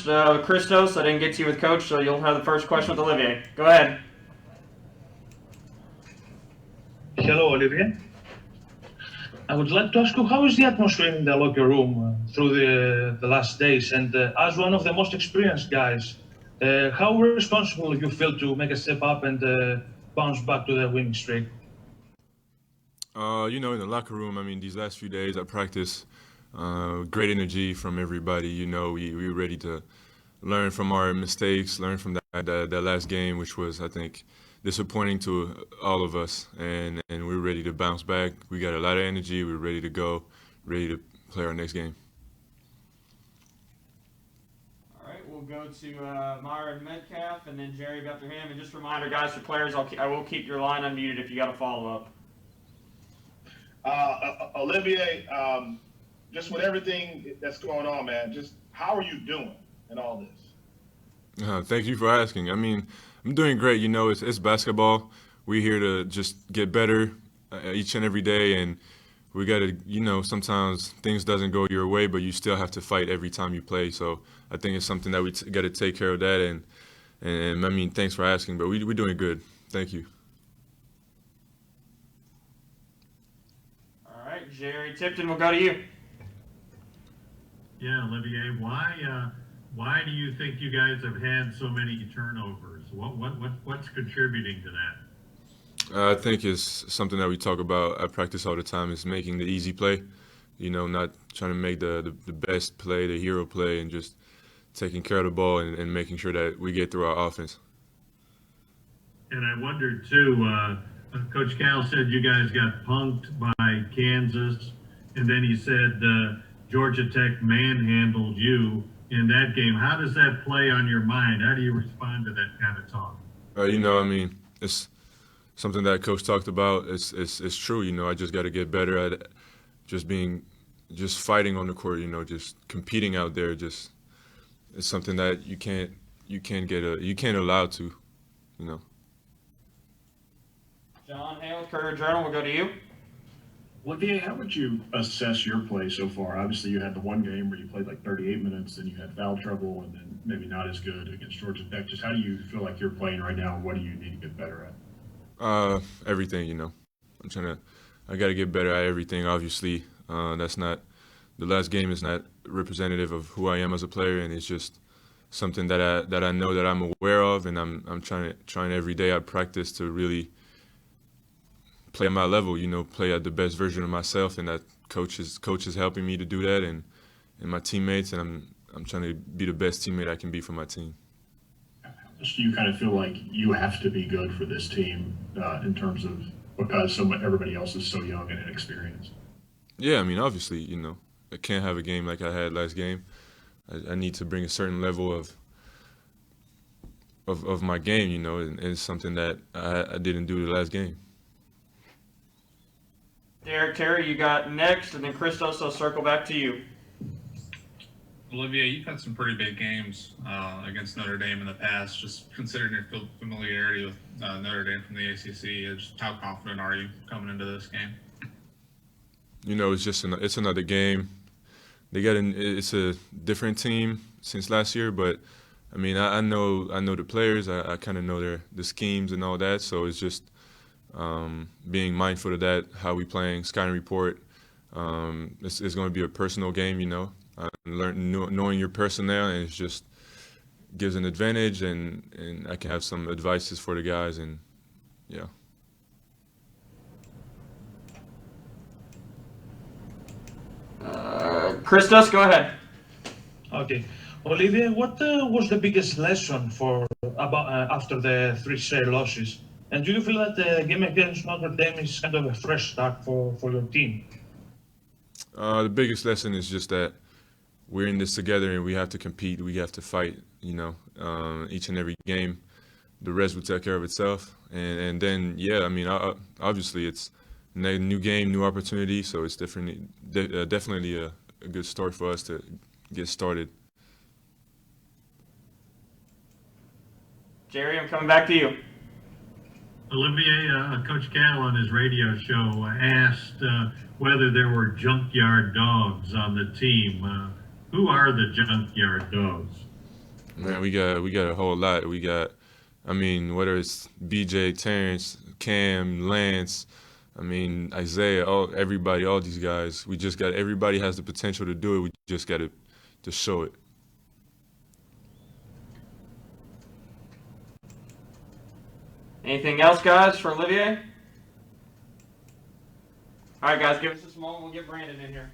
Christos. I didn't get to you with Coach, so you'll have the first question with Olivier. Go ahead. Hello, Olivier. I would like to ask you, how is the atmosphere in the locker room through the last days? And as one of the most experienced guys, how responsible you feel to make a step up and bounce back to the winning streak? In the locker room, I mean, these last few days at practice, great energy from everybody. We were ready to learn from our mistakes, learn from that last game, which was, I think, disappointing to all of us. And we're ready to bounce back. We got a lot of energy. We're ready to go, ready to play our next game. All right, we'll go to Myron Metcalf and then Jerry after him. And just a reminder, guys, for players, I will keep your line unmuted if you got a follow-up. Olivier, just with everything that's going on, man, just how are you doing in all this? Thank you for asking. I mean, I'm doing great. It's basketball. We're here to just get better each and every day, and we got to, sometimes things doesn't go your way, but you still have to fight every time you play. So I think it's something that we got to take care of that, and I mean, thanks for asking, but we're doing good. Thank you. All right, Jerry Tipton, we'll go to you. Yeah, Olivier, why do you think you guys have had so many turnovers? What's contributing to that? I think it's something that we talk about at practice all the time, is making the easy play, not trying to make the best play, the hero play, and just taking care of the ball and making sure that we get through our offense. And I wondered, too, Coach Cal said you guys got punked by Kansas, and then he said Georgia Tech manhandled you in that game. How does that play on your mind? How do you respond to that kind of talk? I mean, it's something that Coach talked about. It's true. I just got to get better at just fighting on the court. Just competing out there. It's something that you can't allow to. John Hale, Courier-Journal, we'll go to you. Olivier, how would you assess your play so far? Obviously, you had the one game where you played like 38 minutes, then you had foul trouble, and then maybe not as good against Georgia Tech. Just how do you feel like you're playing right now, and what do you need to get better at? Everything, I got to get better at everything, obviously. The last game is not representative of who I am as a player, and it's just something that I know that I'm aware of, and I'm trying every day at practice to really play at my level, play at the best version of myself, and that coach is helping me to do that, and my teammates, and I'm trying to be the best teammate I can be for my team. How much do you kind of feel like you have to be good for this team in terms of because everybody else is so young and inexperienced? Yeah, I mean, obviously, I can't have a game like I had last game. I need to bring a certain level of my game, and it's something that I didn't do the last game. Derek Terry, you got next, and then Christos, I'll circle back to you. Olivier, you've had some pretty big games against Notre Dame in the past. Just considering your familiarity with Notre Dame from the ACC, just how confident are you coming into this game? It's another game. It's a different team since last year, but I mean, I know the players. I kind of know the schemes and all that. So it's just being mindful of that, how we playing, scouting report. It's going to be a personal game, knowing your personnel, and it just gives an advantage, and I can have some advices for the guys, and yeah. Christos, go ahead. Okay. Olivier, what was the biggest lesson after the 3 straight losses? And do you feel that the game against Notre Dame is kind of a fresh start for your team? The biggest lesson is just that we're in this together, and we have to compete. We have to fight, each and every game. The rest will take care of itself. And then, yeah, I mean, obviously it's a new game, new opportunity, so it's definitely a good start for us to get started. Jerry, I'm coming back to you. Olivier, Coach Cal on his radio show asked whether there were junkyard dogs on the team. Who are the junkyard dogs? Man, we got a whole lot. We got, I mean, whether it's BJ, Terrence, Cam, Lance, I mean, Isaiah, everybody, all these guys. We just got, everybody has the potential to do it. We just got to show it. Anything else, guys, for Olivier? All right, guys, give us just a moment. We'll get Brandon in here.